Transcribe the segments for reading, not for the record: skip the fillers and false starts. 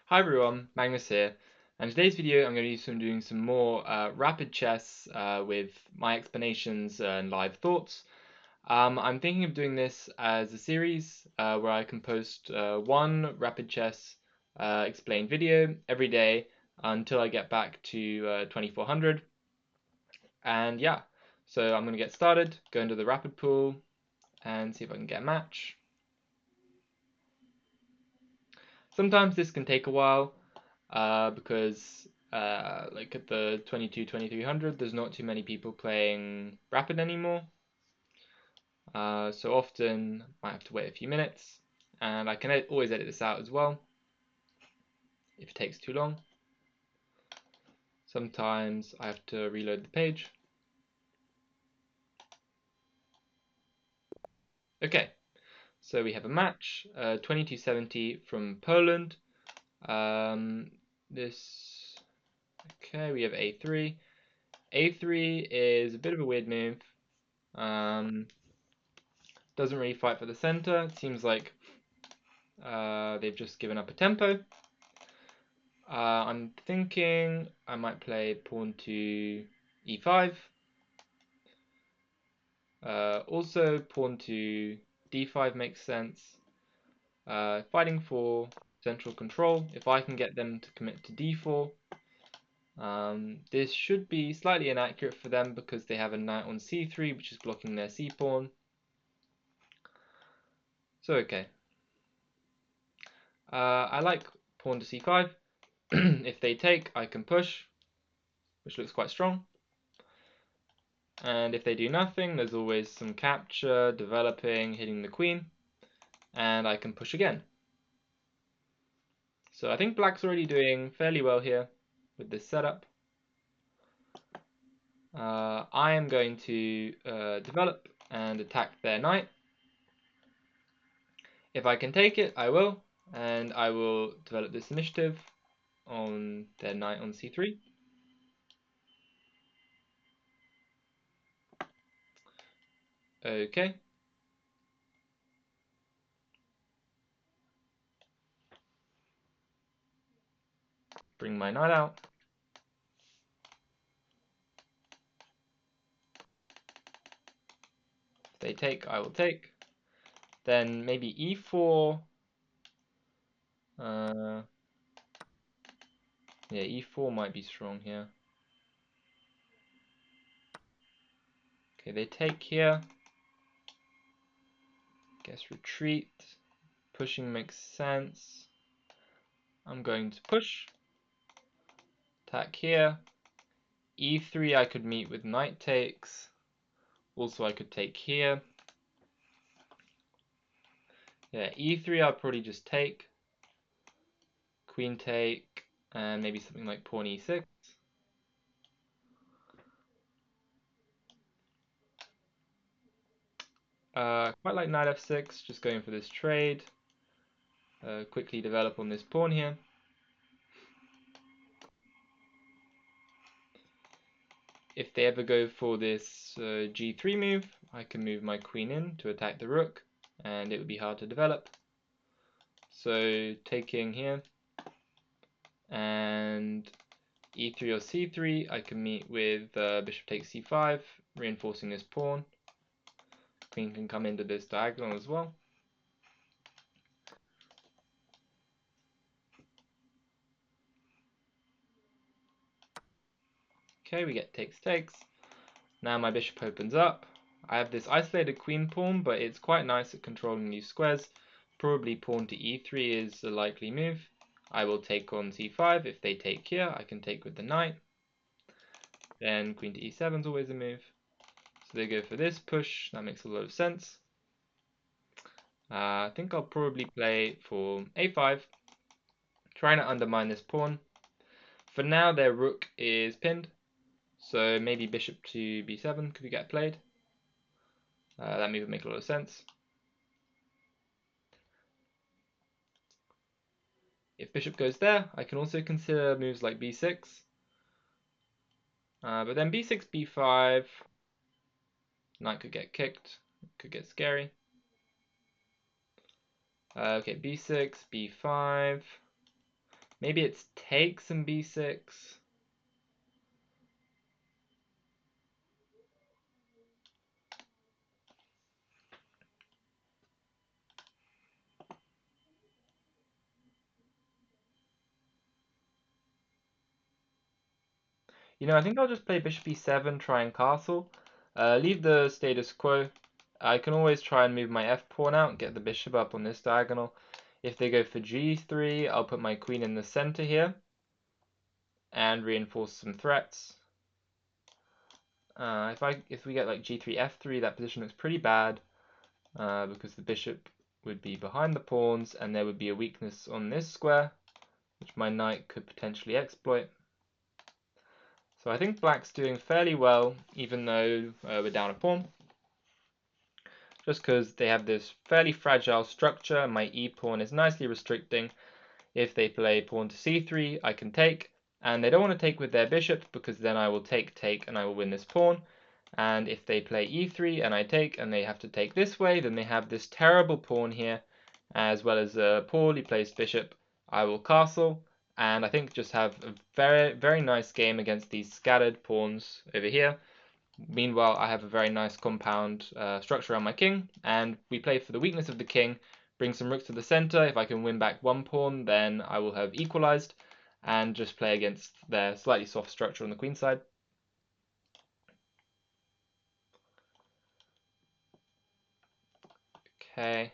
Hi everyone, Magnus here, and today's video I'm going to be doing some more rapid chess with my explanations and live thoughts. I'm thinking of doing this as a series where I can post one rapid chess explained video every day until I get back to 2400. And yeah, so I'm going to get started, go into the rapid pool, and see if I can get a match. Sometimes this can take a while. Because like at the 2300, there's not too many people playing Rapid anymore. So often I might have to wait a few minutes, and I can always edit this out as well if it takes too long. Sometimes I have to reload the page. Okay, so we have a match, 2270 from Poland. This, okay, we have a3. a3 is a bit of a weird move. Doesn't really fight for the center. It seems like they've just given up a tempo. I'm thinking I might play pawn to e5. Also, pawn to d5 makes sense. Fighting for central control. If I can get them to commit to d4, this should be slightly inaccurate for them because they have a knight on c3, which is blocking their c pawn. So okay. I like pawn to c5. If they take, I can push, which looks quite strong. And if they do nothing, there's always some capture, developing, hitting the queen, and I can push again. So I think black's already doing fairly well here with this setup. I am going to develop and attack their knight. If I can take it, I will, and I will develop this initiative on their knight on c3. Okay. Bring my knight out. If they take, I will take. Then maybe e4. Yeah, e4 might be strong here. Okay, they take here. Guess retreat. Pushing makes sense. I'm going to push. Attack here. e3 I could meet with knight takes. Also I could take here. Yeah, e3 I'll probably just take. Queen take, and maybe something like pawn e6. Quite like knight f6, just going for this trade. Quickly develop on this pawn here. If they ever go for this g3 move, I can move my queen in to attack the rook, and it would be hard to develop. So taking here, and e3 or c3, I can meet with bishop takes c5, reinforcing this pawn. Queen can come into this diagonal as well. Okay, we get takes. Now my bishop opens up. I have this isolated queen pawn, but it's quite nice at controlling these squares. Probably pawn to e3 is a likely move. I will take on c5. If they take here, I can take with the knight. Then queen to e7 is always a move. So they go for this push. That makes a lot of sense. I think I'll probably play for a5, trying to undermine this pawn. For now, their rook is pinned, so maybe bishop to b7 could get played. That move would make a lot of sense. If bishop goes there, I can also consider moves like b6. But then b6, b5, knight could get kicked, could get scary. Okay, b6, b5, Maybe it's takes and b6. I think I'll just play bishop e7, try and castle. Leave the status quo. I can always try and move my f pawn out, get the bishop up on this diagonal. If they go for g3, I'll put my queen in the center here and reinforce some threats. If we get like g3 f3, that position looks pretty bad because the bishop would be behind the pawns and there would be a weakness on this square, which my knight could potentially exploit. So I think black's doing fairly well, even though we're down a pawn. Just because they have this fairly fragile structure, my e-pawn is nicely restricting. If they play pawn to c3, I can take, and they don't want to take with their bishop, because then I will take, and I will win this pawn. And if they play e3 and I take, and they have to take this way, then they have this terrible pawn here, as well as a poorly placed bishop. I will castle, and I think just have a very, very nice game against these scattered pawns over here. Meanwhile, I have a very nice compound structure around my king, and we play for the weakness of the king, bring some rooks to the center. If I can win back one pawn, then I will have equalized, and just play against their slightly soft structure on the queen side. Okay.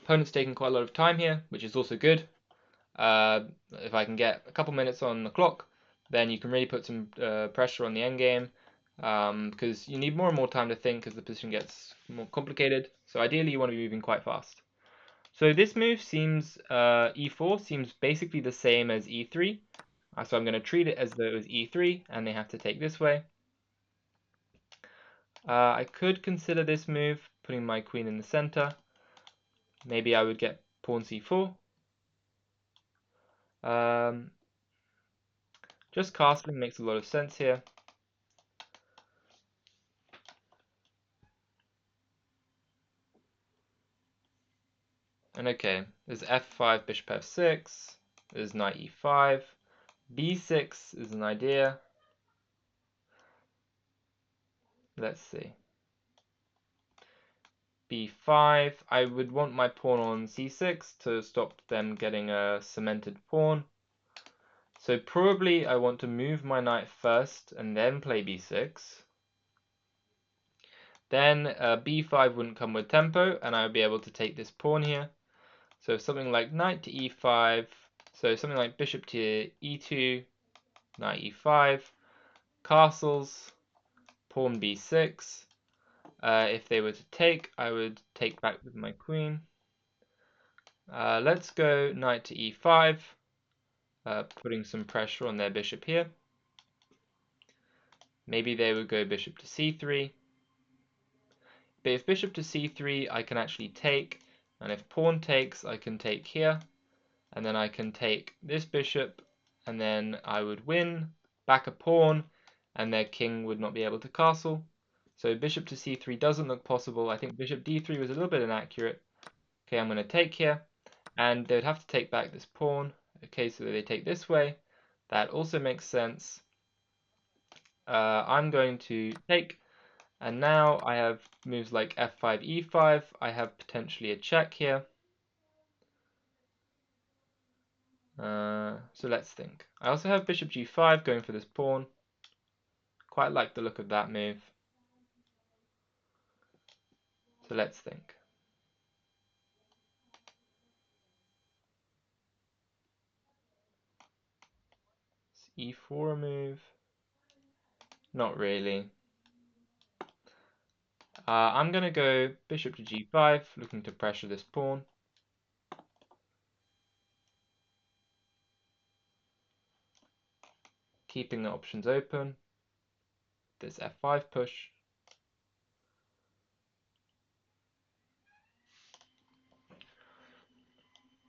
Opponent's taking quite a lot of time here, which is also good. If I can get a couple minutes on the clock, then you can really put some pressure on the endgame, because you need more and more time to think as the position gets more complicated. So ideally you want to be moving quite fast. So this move seems, e4 seems basically the same as e3. So I'm going to treat it as though it was e3 and they have to take this way. I could consider this move, putting my queen in the center. Maybe I would get pawn c4. Just castling makes a lot of sense here. And okay, there's f5, bishop f6, there's knight e5, b6 is an idea. Let's see. b5, I would want my pawn on c6 to stop them getting a cemented pawn. So probably I want to move my knight first and then play b6. Then b5 wouldn't come with tempo and I would be able to take this pawn here. So something like knight to e5, so something like bishop to e2, knight e5, castles, pawn b6. If they were to take, I would take back with my queen. Let's go knight to e5, putting some pressure on their bishop here. Maybe they would go bishop to c3. But if bishop to c3, I can actually take, and if pawn takes, I can take here, and then I can take this bishop, and then I would win, back a pawn, and their king would not be able to castle. So bishop to c3 doesn't look possible. I think bishop d3 was a little bit inaccurate. Okay, I'm going to take here, and they would have to take back this pawn. Okay, so they take this way. That also makes sense. I'm going to take, and now I have moves like f5, e5. I have potentially a check here. So let's think. I also have bishop g5 going for this pawn. Quite like the look of that move. So let's think. Is e4 a move? Not really. I'm going to go bishop to g5, looking to pressure this pawn. Keeping the options open. This f5 push.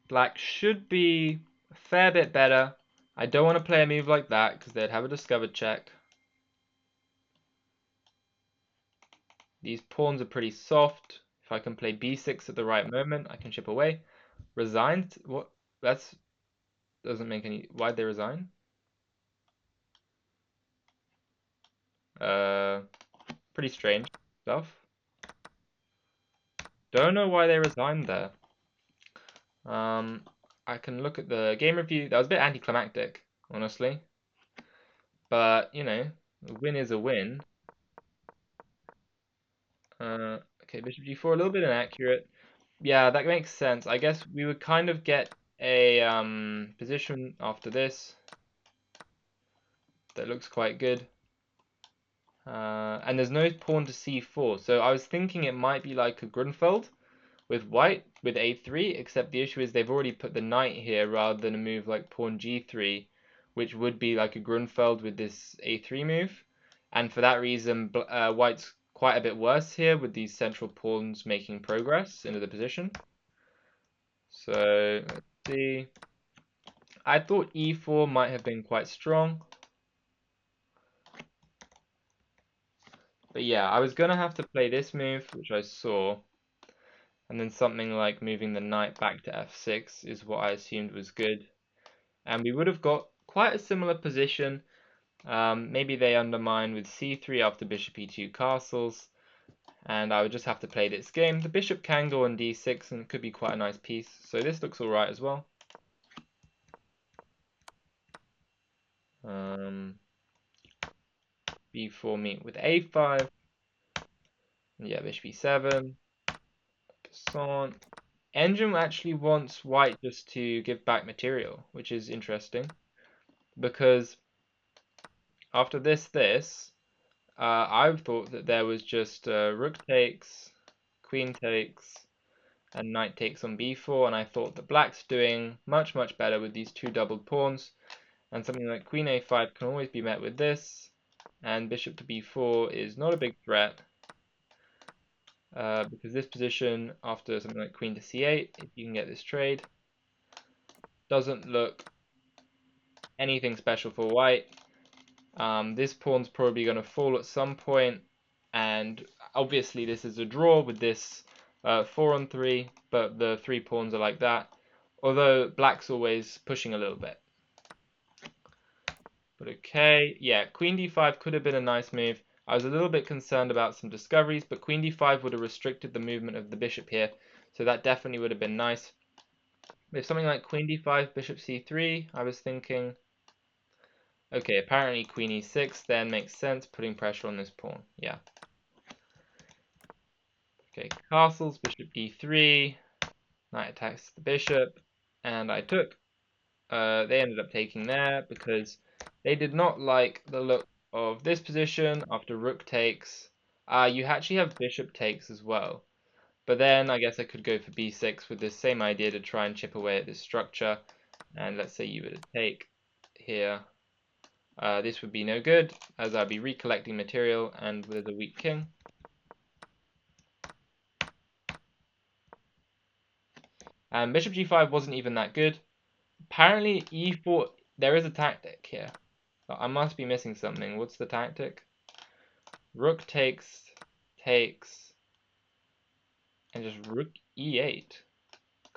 Black should be a fair bit better. I don't want to play a move like that because they'd have a discovered check. These pawns are pretty soft. If I can play b6 at the right moment, I can chip away. Resigned? What? That's doesn't make any. Why'd they resign? Pretty strange stuff. Don't know why they resigned there. I can look at the game review. That was a bit anticlimactic, honestly. But, you know, a win is a win. Okay, bishop g4, a little bit inaccurate. Yeah, that makes sense. I guess we would kind of get a position after this that looks quite good. And there's no pawn to c4, so I was thinking it might be like a Grunfeld with white with a3, except the issue is they've already put the knight here rather than a move like pawn g3, which would be like a Grunfeld with this a3 move. And for that reason, white's quite a bit worse here with these central pawns making progress into the position. So let's see. I thought e4 might have been quite strong. But yeah, I was gonna have to play this move, which I saw. And then something like moving the knight back to f6 is what I assumed was good. And we would have got quite a similar position. Maybe they undermine with c3 after bishop e2 castles. And I would just have to play this game. The bishop can go on d6 and it could be quite a nice piece. So this looks alright as well. b4 meet with a5. Yeah, bishop e7. Passant. Engine actually wants white just to give back material, which is interesting. Because after this, I thought that there was just rook takes, queen takes, and knight takes on b4, and I thought that black's doing much, much better with these two doubled pawns, and something like queen a5 can always be met with this, and bishop to b4 is not a big threat, because this position, after something like queen to c8, if you can get this trade, doesn't look anything special for white. This pawn's probably going to fall at some point, and obviously this is a draw with this 4-on-3, but the 3 pawns are like that. Although black's always pushing a little bit. But okay, yeah, queen d5 could have been a nice move. I was a little bit concerned about some discoveries, but queen d5 would have restricted the movement of the bishop here, so that definitely would have been nice. With something like queen d5, bishop c3, I was thinking, okay, apparently queen e6 then makes sense, putting pressure on this pawn. Yeah. Okay, castles, bishop d3, knight attacks the bishop, and I took. They ended up taking there because they did not like the look of this position after rook takes. You actually have bishop takes as well. But then I guess I could go for b6 with this same idea to try and chip away at this structure. And let's say you were to take here. This would be no good, as I'd be recollecting material and with a weak king. And bishop g5 wasn't even that good. Apparently e4, there is a tactic here. I must be missing something. What's the tactic? Rook takes, takes, and just rook e8.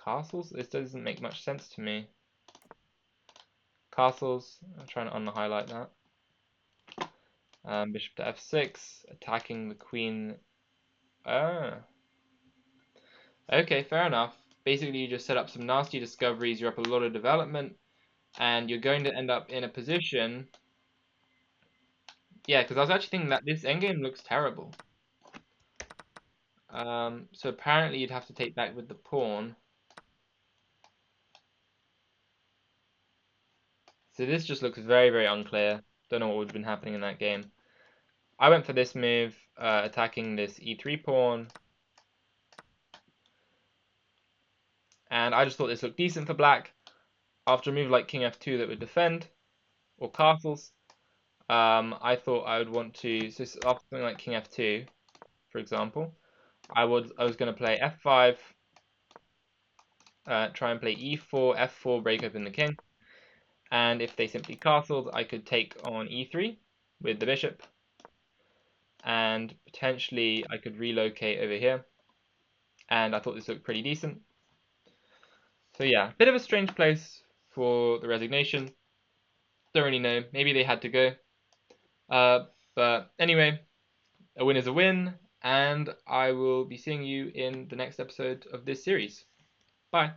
Castles? This doesn't make much sense to me. Castles, I'm trying to unhighlight that. Bishop to f6, attacking the queen. Ah. Okay, fair enough. Basically, you just set up some nasty discoveries, you're up a lot of development, and you're going to end up in a position. Yeah, because I was actually thinking that this endgame looks terrible. So apparently you'd have to take back with the pawn. So this just looks very, very unclear. Don't know what would have been happening in that game. I went for this move, attacking this e3 pawn. And I just thought this looked decent for black. After a move like king f2 that would defend, or castles, I thought I would want to, so after something like king f2, for example, I was going to play f5, try and play e4, f4, break open the king. And if they simply castled, I could take on e3 with the bishop. and potentially I could relocate over here. And I thought this looked pretty decent. So yeah, bit of a strange place for the resignation. Don't really know. Maybe they had to go. But anyway, a win is a win, and I will be seeing you in the next episode of this series. Bye.